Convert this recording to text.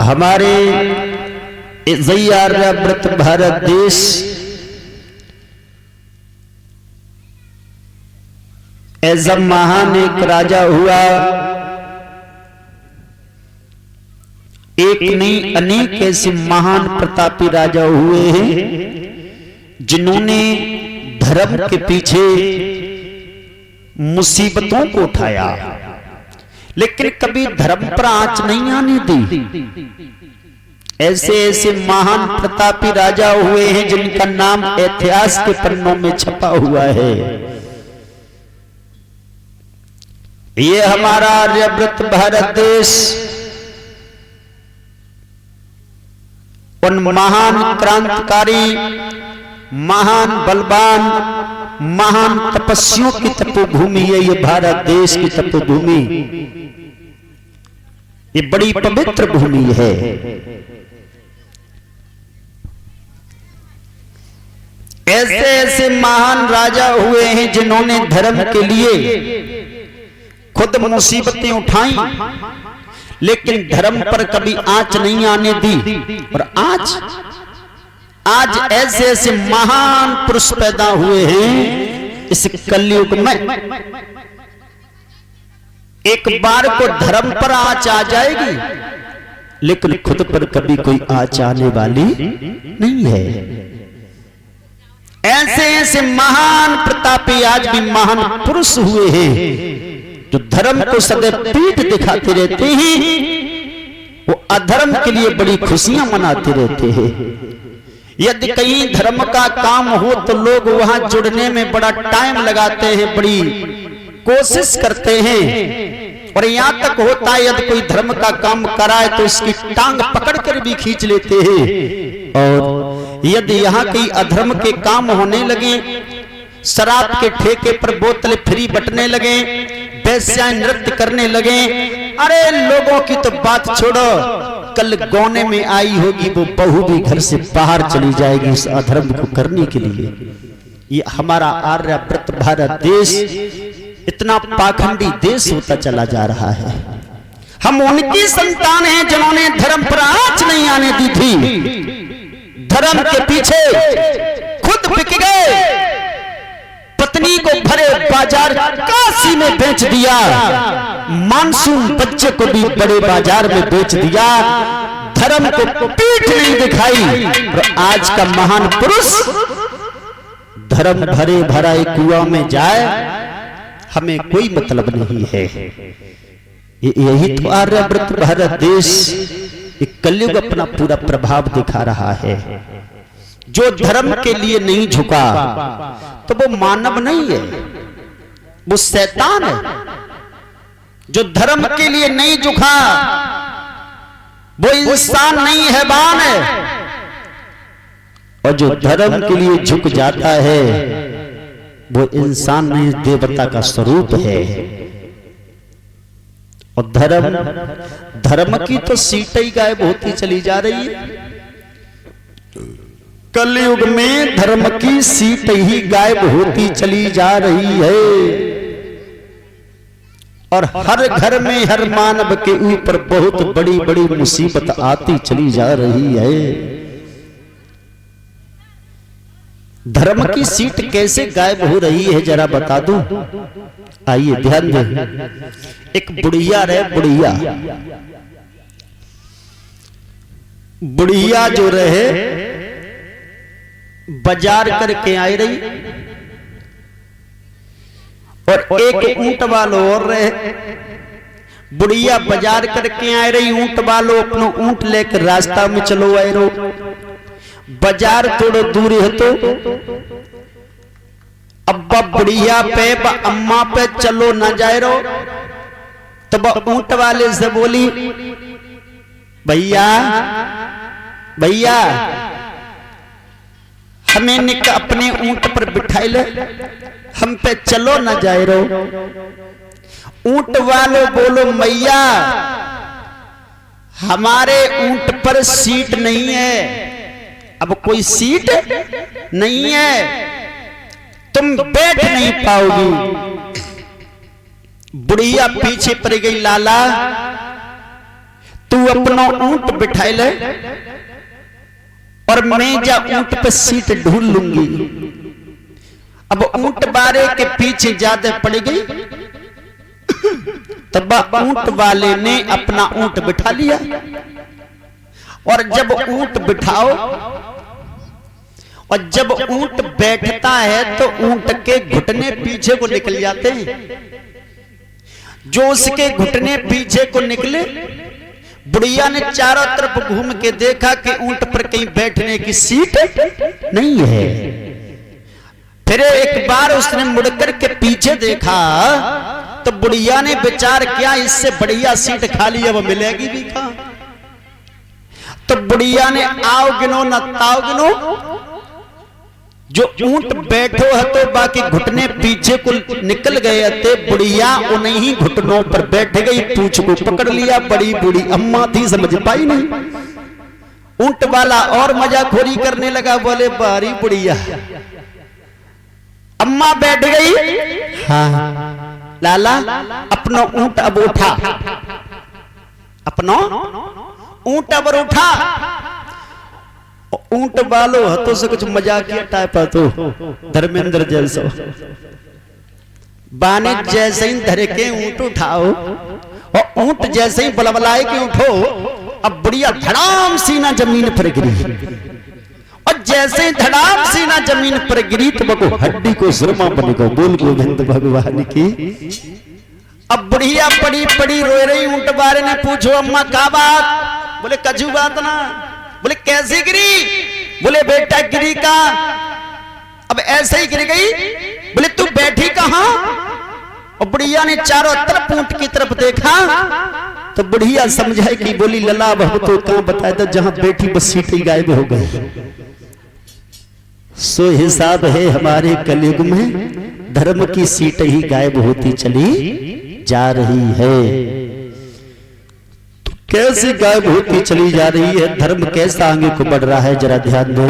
हमारे आर्यावर्त भारत देश ऐसा महान एक राजा हुआ, एक नहीं अनेक ऐसे महान प्रतापी राजा हुए हैं जिन्होंने धर्म के पीछे मुसीबतों को उठाया, लेकिन कभी धर्म पर आंच नहीं आने दी। ऐसे ऐसे महान प्रतापी राजा हुए हैं जिनका नाम इतिहास के पन्नों में छपा हुआ है। ये हमारा आर्यावर्त भारत देश उन महान क्रांतिकारी, महान बलवान, महान तपस्वियों की तपोभूमि है। ये भारत देश की तपोभूमि, ये बड़ी पवित्र भूमि है। ऐसे ऐसे महान राजा हुए हैं जिन्होंने धर्म के लिए खुद मुसीबतें उठाई, लेकिन धर्म पर कभी आंच नहीं आने दी। और आज ऐसे ऐसे महान पुरुष पैदा हुए हैं इस कलयुग में। एक बार को धर्म पर आंच आ जाएगी, लेकिन खुद पर कभी कोई आंच आने वाली नहीं है। ऐसे ऐसे महान प्रतापी आज भी महान पुरुष हुए हैं जो धर्म को सदैव पीठ दिखाते रहते हैं, वो अधर्म के लिए बड़ी खुशियां मनाते रहते हैं। यदि कहीं धर्म का काम हो तो लोग वहां जुड़ने में बड़ा टाइम लगाते हैं, बड़ी कोशिश करते हैं, और यहां तक होता है यदि कोई धर्म का काम कराए तो इसकी टांग पकड़कर भी खींच लेते हैं। और यदि यहाँ की अधर्म के काम होने लगे, शराब के ठेके पर बोतल फ्री बटने लगे, वेश्याएं नृत्य करने लगे, अरे लोगों की तो बात छोड़ो, कल गौने में आई होगी वो बहू भी घर से बाहर चली जाएगी इस अधर्म को करने के लिए। ये हमारा आर्यावर्त भारत देश इतना पाखंडी देश होता चला जा रहा है। हम उनकी संतान हैं जिन्होंने धर्म पर आंच नहीं आने दी थी। धर्म के पीछे खुद बिक गए, पत्नी को भरे बाजार काशी में बेच दिया, मानसून बच्चे को भी बड़े बाजार में बेच दिया, धर्म को पीठ नहीं दिखाई। और आज का महान पुरुष धर्म भरे भरा एक कुआं में जाए, हमें कोई मतलब नहीं है। यही तो आर्यावर्त भारत देश एक कलयुग अपना पूरा प्रभाव दिखा रहा है। जो धर्म के लिए नहीं झुका तो वो मानव नहीं है, वो शैतान है। जो धर्म के लिए नहीं झुका वो इंसान नहीं, हैवान है। और जो धर्म के लिए झुक जाता है वो इंसान नहीं, देवता का स्वरूप है। और धर्म की तो सीट ही गायब होती चली जा रही है। कलयुग में धर्म की सीट ही गायब होती चली जा रही है। और हर घर में हर मानव के ऊपर बहुत बड़ी बड़ी मुसीबत आती चली जा रही है। धर्म की सीट कैसे गायब हो रही है जरा बता दूं? आइए ध्यान दें। एक बुढ़िया रहे, बुढ़िया जो रहे बाजार करके आई रही, और एक ऊंट वालो और रहे। बुढ़िया बाजार करके आ रही, ऊंट वालो अपनो ऊंट लेकर रास्ता में चलो आए रो। बाजार थोड़ो दूर है तो अब्बा बुढ़िया पे अम्मा पे चलो ना जाए रो। तब ऊंट वाले से बोली, भैया भैया हमें अपने ऊंट पर बिठाई ले, हम पे चलो ना जाए रो। ऊंट वाले बोलो, मैया हमारे ऊंट पर सीट नहीं है। अब कोई सीट नहीं है, तुम बैठ नहीं पाओगी। बुढ़िया पीछे पड़ गई, लाला तू अपना ऊंट बिठाई ले और मैं जा ऊंट पे सीट ढूंढ लूंगी। अब ऊंट बारे के पीछे ज्यादा पड़ गई, तब ऊंट वाले ने अपना ऊंट बिठा लिया। और जब ऊंट बिठाओ और जब ऊंट बैठता है तो ऊंट के घुटने पीछे को निकल जाते हैं। जो उसके घुटने पीछे को निकले, बुढ़िया ने चारों तरफ घूम के देखा कि ऊंट पर कहीं बैठने की सीट नहीं है। फिर एक बार उसने मुड़कर के पीछे देखा तो बुढ़िया ने विचार किया इससे बढ़िया सीट खाली है, वो मिलेगी भी कहां। तो बुढ़िया ने आओ गिनो न ताओ गिनो, जो ऊंट बैठो है तो बाकी घुटने पीछे को निकल गए थे, बुढ़िया उन्हीं ही घुटनों पर बैठ गई, पूंछ को पकड़ लिया। बड़ी बूढ़ी अम्मा थी, समझ पाई नहीं। ऊंट वाला और मजाखोरी करने लगा, बोले बारी बुढ़िया। अम्मा बैठ गई, हाँ लाला अपना ऊंट अब उठा, अपना ऊंट अब उठा। ऊंट वालों हाथों से कुछ मजाकिया टाइप तो धर्मेंद्र जैसा बाने जैसे ही धरे के ऊंट उठाओ और ऊंट जैसे ही बलबलाए के उठो, अब बुढ़िया धड़ाम सीना जमीन पर गिरी। और जैसे ही धड़ाम सीना जमीन पर गिरी तो बको हड्डी को सुरमा बनेगा। बोल गोविंद भगवान की। अब बुढ़िया पड़ी पड़ी रोए रही। ऊंट बारे ने पूछो अम्मा का बात? बोले कजू बात ना। बोले कैसे गिरी? बोले बेटा गिरी का अब ऐसे ही गिर गई। बोले तू बैठी कहां? और बुढ़िया ने चारों तरफ ऊंट की तरफ देखा तो बुढ़िया समझाई कि बोली लला बहू तो कहां बताया था, जहां बैठी बस सीट ही गायब हो गई। सो हिसाब है हमारे कलयुग में, धर्म की सीट ही गायब होती चली जा रही है। तो कैसे गायब होती चली जा रही है, धर्म कैसा आगे को बढ़ रहा है, जरा ध्यान दो।